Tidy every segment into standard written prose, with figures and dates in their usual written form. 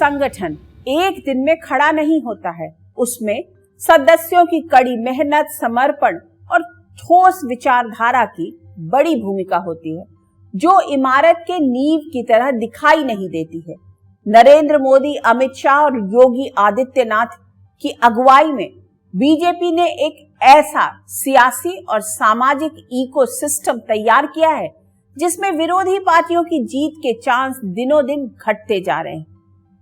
संगठन एक दिन में खड़ा नहीं होता है। उसमें सदस्यों की कड़ी मेहनत, समर्पण और ठोस विचारधारा की बड़ी भूमिका होती है, जो इमारत के नींव की तरह दिखाई नहीं देती है। नरेंद्र मोदी, अमित शाह और योगी आदित्यनाथ की अगुवाई में बीजेपी ने एक ऐसा सियासी और सामाजिक इकोसिस्टम तैयार किया है जिसमें विरोधी पार्टियों की जीत के चांस दिनों दिन घटते जा रहे हैं।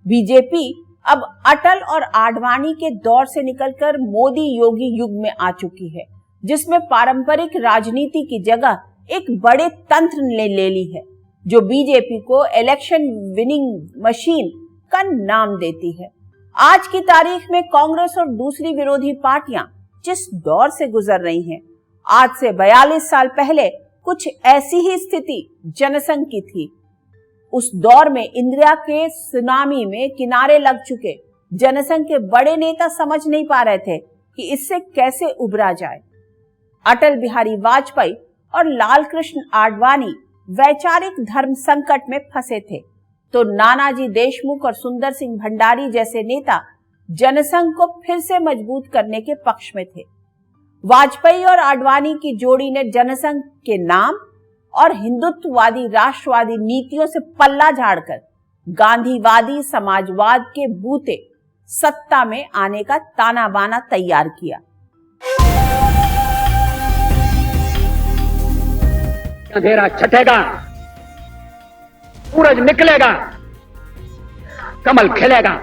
बीजेपी अब अटल और आडवाणी के दौर से निकलकर मोदी योगी युग में आ चुकी है, जिसमें पारंपरिक राजनीति की जगह एक बड़े तंत्र ने ले ली है, जो बीजेपी को इलेक्शन विनिंग मशीन का नाम देती है। आज की तारीख में कांग्रेस और दूसरी विरोधी पार्टियां जिस दौर से गुजर रही हैं, आज से 42 साल पहले कुछ ऐसी ही स्थिति जनसंघ की थी। उस दौर में इंदिरा के सुनामी में किनारे लग चुके जनसंघ के बड़े नेता समझ नहीं पा रहे थे कि इससे कैसे उबरा जाए। अटल बिहारी वाजपेयी और लाल कृष्ण आडवाणी वैचारिक धर्म संकट में फंसे थे, तो नानाजी देशमुख और सुंदर सिंह भंडारी जैसे नेता जनसंघ को फिर से मजबूत करने के पक्ष में थे। वाजपेयी और आडवाणी की जोड़ी ने जनसंघ के नाम और हिंदुत्ववादी राष्ट्रवादी नीतियों से पल्ला झाड़कर गांधीवादी समाजवाद के बूते सत्ता में आने का ताना बाना तैयार किया। अंधेरा छटेगा, सूरज निकलेगा, कमल खिलेगा।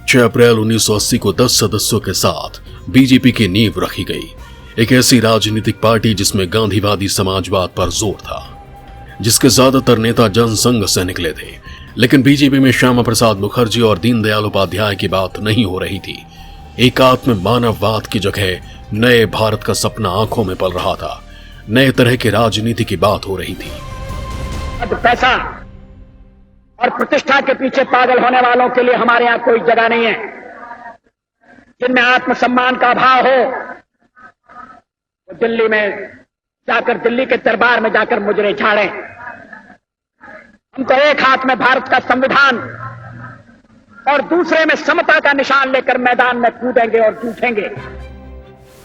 6 अप्रैल 1980 को 10 सदस्यों के साथ बीजेपी की नींव रखी गई। एक ऐसी राजनीतिक पार्टी जिसमें गांधीवादी समाजवाद पर जोर था, जिसके ज्यादातर नेता जनसंघ से निकले थे। लेकिन बीजेपी में श्यामा प्रसाद मुखर्जी और दीनदयाल उपाध्याय की बात नहीं हो रही थी। एकात्म मानववाद की जगह नए भारत का सपना आंखों में पल रहा था। नए तरह की राजनीति की बात हो रही थी। पैसा और प्रतिष्ठा के पीछे पागल होने वालों के लिए हमारे यहां कोई जगह नहीं है। जिनमें आत्मसम्मान का अभाव हो, वो दिल्ली में जाकर, दिल्ली के दरबार में जाकर मुजरे झाड़ें। हम तो एक हाथ में भारत का संविधान और दूसरे में समता का निशान लेकर मैदान में कूदेंगे और जूझेंगे।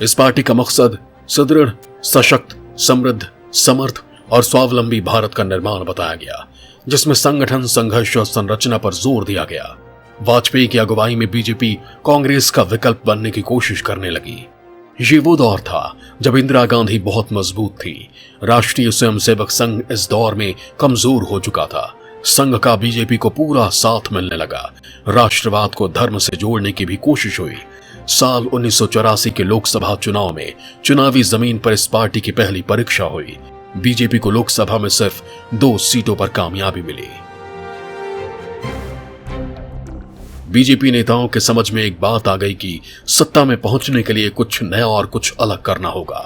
इस पार्टी का मकसद सुदृढ़, सशक्त, समृद्ध, समर्थ और स्वावलंबी भारत का निर्माण बताया गया, जिसमें संगठन, संघर्ष और संरचना पर जोर दिया गया। वाजपेयी की अगुवाई में बीजेपी कांग्रेस का विकल्प बनने की कोशिश करने लगी। ये वो दौर था जब इंदिरा गांधी बहुत मजबूत थी। राष्ट्रीय स्वयंसेवक संघ इस दौर में कमजोर हो चुका था। संघ का बीजेपी को पूरा साथ मिलने लगा। राष्ट्रवाद को धर्म से जोड़ने की भी कोशिश हुई। साल 1984 के लोकसभा चुनाव में चुनावी जमीन पर इस पार्टी की पहली परीक्षा हुई। बीजेपी को लोकसभा में सिर्फ 2 सीटों पर कामयाबी मिली। बीजेपी नेताओं के समझ में एक बात आ गई कि सत्ता में पहुंचने के लिए कुछ नया और कुछ अलग करना होगा।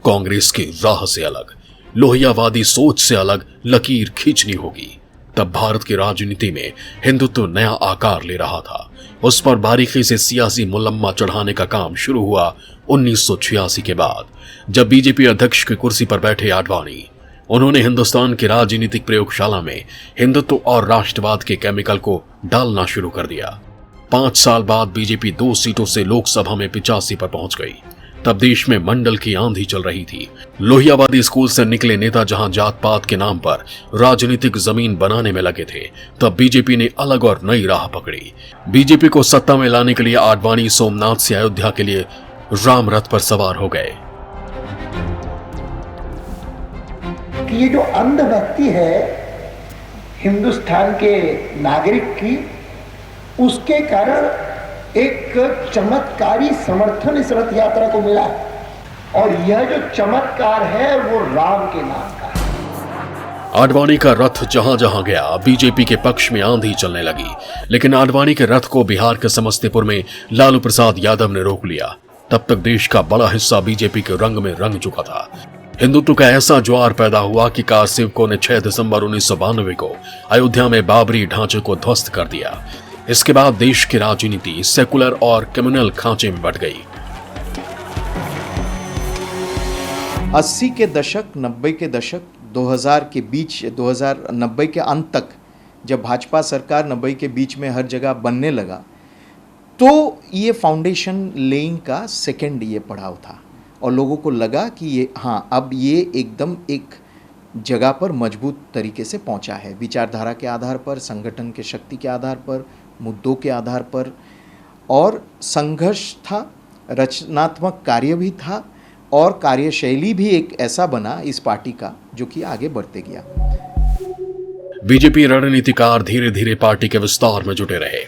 कांग्रेस की राह से अलग, लोहियावादी सोच से अलग लकीर खींचनी होगी। तब भारत की राजनीति में हिंदुत्व नया आकार ले रहा था। उस पर बारीकी से सियासी मुलम्मा चढ़ाने का काम शुरू हुआ 1986 के बाद, जब बीजेपी अध्यक्ष की कुर्सी पर बैठे आडवाणी। उन्होंने हिंदुस्तान की राजनीतिक प्रयोगशाला में हिंदुत्व और राष्ट्रवाद के केमिकल को डालना शुरू कर दिया। 5 साल बाद बीजेपी 2 सीटों से लोकसभा में 85 पर पहुंच गई। तब देश में मंडल की आंधी चल रही थी। लोहियावादी स्कूल से निकले नेता जहां जात पात के नाम पर राजनीतिक जमीन बनाने में लगे थे, तब बीजेपी ने अलग और नई राह पकड़ी। बीजेपी को सत्ता में लाने के लिए आडवाणी सोमनाथ से अयोध्या के लिए राम रथ पर सवार हो गए। ये जो अंधभक्ति है हिंदुस्तान के नागरिक की, उसके कारण एक चमत्कारी समर्थन इस रथ यात्रा को मिला, और यह जो चमत्कार है वो राम के नाम का है। आडवाणी का रथ जहां जहां गया, बीजेपी के पक्ष में आंधी चलने लगी। लेकिन आडवाणी के रथ को बिहार के समस्तीपुर में लालू प्रसाद यादव ने रोक लिया। तब तक देश का बड़ा हिस्सा बीजेपी के रंग में रंग चुका था। हिंदुत्व का ऐसा ज्वार पैदा हुआ कि कार सेवकों ने 6 दिसंबर 1992 को अयोध्या में बाबरी ढांचे को ध्वस्त कर दिया। इसके बाद देश की राजनीति सेकुलर और कम्युनल खांचे में बट गई। 80 के दशक, 90 के दशक 2000 के बीच 2090 के अंत तक जब भाजपा सरकार 90 के बीच में हर जगह बनने लगा, तो ये फाउंडेशन लेइंग का सेकंड ये पड़ाव था और लोगों को लगा कि ये हाँ, अब ये एकदम एक जगह पर मजबूत तरीके से पहुंचा है, विचारधारा के आधार पर, संगठन के शक्ति के आधार पर, मुद्दों के आधार पर, और संघर्ष था, रचनात्मक कार्य भी था और कार्यशैली भी एक ऐसा बना इस पार्टी का जो कि आगे बढ़ते गया। बीजेपी रणनीतिकार धीरे धीरे पार्टी के विस्तार में जुटे रहे।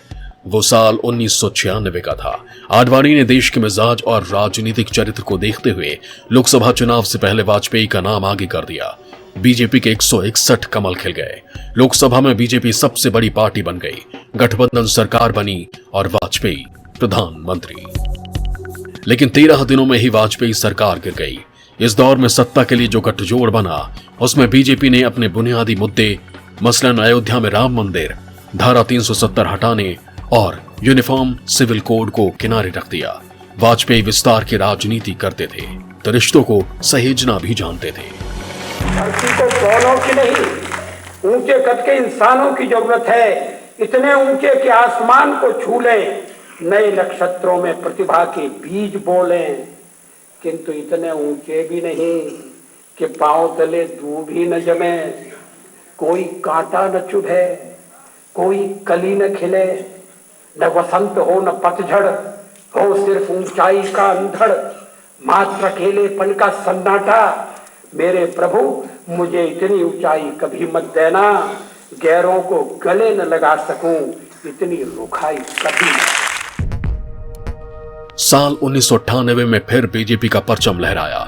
वो साल 1996 का था। आडवाणी ने देश के मिजाज और राजनीतिक चरित्र को देखते हुए लोकसभा चुनाव से पहले वाजपेयी का नाम आगे कर दिया। बीजेपी के 161 कमल खिल गए। लोकसभा में बीजेपी सबसे बड़ी पार्टी बन गई, गठबंधन सरकार बनी और वाजपेयी प्रधानमंत्री। लेकिन 13 दिनों में ही वाजपेयी सरकार गिर गई। इस दौर में सत्ता के लिए जो गठजोड़ बना, उसमें बीजेपी ने अपने बुनियादी मुद्दे, मसलन अयोध्या में राम मंदिर, धारा 370 हटाने और यूनिफॉर्म सिविल कोड को किनारे रख दिया। वाजपेयी विस्तार की राजनीति करते थे तो रिश्तों को सहेजना भी जानते थे। धरती को पौधों की नहीं, ऊंचे कद के इंसानों की जरूरत है। इतने ऊंचे कि आसमान को छू लें, नए नक्षत्रों में प्रतिभा के बीज बोलें, किंतु इतने ऊंचे भी नहीं कि पांव तले दूब भी न जमे, कोई कांटा न चुभे, कोई कली न खिले, न वसंत हो न पतझड़ हो, सिर्फ ऊंचाई का अंधड़, मात्र अकेलेपन का सन्नाटा। मेरे प्रभु मुझे इतनी ऊंचाई कभी मत देना, गैरों को गले न लगा सकूं इतनी रुखाई कभी। साल 1998 में फिर बीजेपी का परचम लहराया।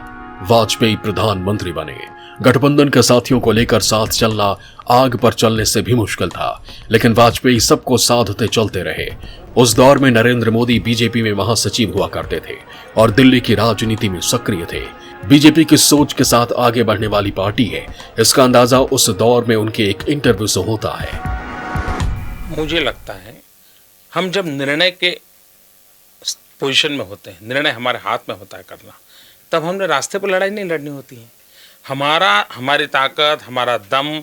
वाजपेयी प्रधानमंत्री बने। गठबंधन के साथियों को लेकर साथ चलना आग पर चलने से भी मुश्किल था, लेकिन वाजपेयी सबको साधते चलते रहे। उस दौर में नरेंद्र मोदी बीजेपी में महासचिव हुआ करते थे और दिल्ली की राजनीति में सक्रिय थे। बीजेपी की सोच के साथ आगे बढ़ने वाली पार्टी है, इसका अंदाजा उस दौर में उनके एक इंटरव्यू से होता है। मुझे लगता है हम जब निर्णय के पोजीशन में होते हैं, निर्णय हमारे हाथ में होता है करना, तब हमने रास्ते पर लड़ाई नहीं लड़नी होती है। हमारी ताकत, हमारा दम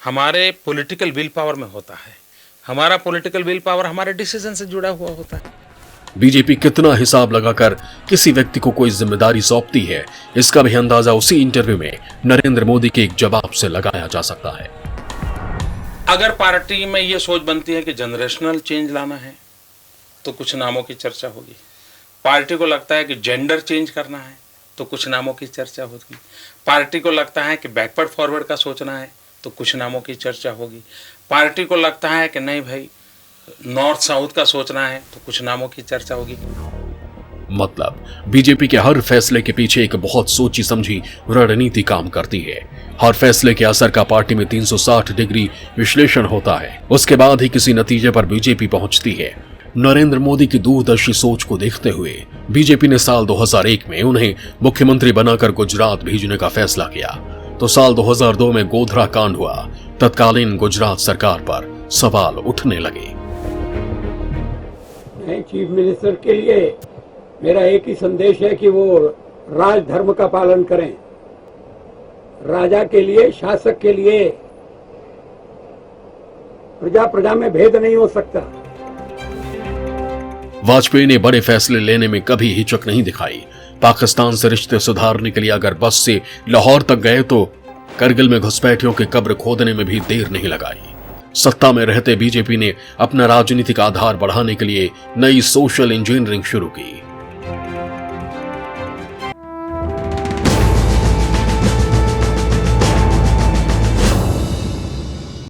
हमारे पॉलिटिकल विल पावर में होता है। हमारा पॉलिटिकल विल पावर हमारे डिसीजन से जुड़ा हुआ होता है। बीजेपी कितना हिसाब लगाकर किसी व्यक्ति को कोई जिम्मेदारी सौंपती है, इसका भी अंदाजा उसी इंटरव्यू में नरेंद्र मोदी के एक जवाब से लगाया जा सकता है। अगर पार्टी में ये सोच बनती है कि जनरेशनल चेंज लाना है तो कुछ नामों की चर्चा होगी। पार्टी को लगता है कि जेंडर चेंज करना है तो कुछ नामों की चर्चा होगी। पार्टी को लगता है कि बैकवर्ड फॉरवर्ड का सोचना है तो कुछ नामों की चर्चा होगी। पार्टी को लगता है कि नहीं भाई नॉर्थ साउथ का सोचना है तो कुछ नामों की चर्चा होगी। मतलब बीजेपी के हर फैसले के पीछे एक बहुत सोची समझी रणनीति काम करती है। हर फैसले के असर का पार्टी में 360 डिग्री विश्लेषण होता है, उसके बाद ही किसी नतीजे पर बीजेपी पहुंचती है। नरेंद्र मोदी की दूरदर्शी सोच को देखते हुए बीजेपी ने साल 2001 में उन्हें मुख्यमंत्री बनाकर गुजरात भेजने का फैसला किया, तो साल 2002 में गोधरा कांड हुआ। तत्कालीन गुजरात सरकार पर सवाल उठने लगे। चीफ मिनिस्टर के लिए मेरा एक ही संदेश है कि वो राजधर्म का पालन करें। राजा के लिए, शासक के लिए प्रजा में भेद नहीं हो सकता। वाजपेयी ने बड़े फैसले लेने में कभी हिचक नहीं दिखाई। पाकिस्तान से रिश्ते सुधारने के लिए अगर बस से लाहौर तक गए तो करगिल में घुसपैठियों की कब्र खोदने में भी देर नहीं लगाई। सत्ता में रहते बीजेपी ने अपना राजनीतिक आधार बढ़ाने के लिए नई सोशल इंजीनियरिंग शुरू की।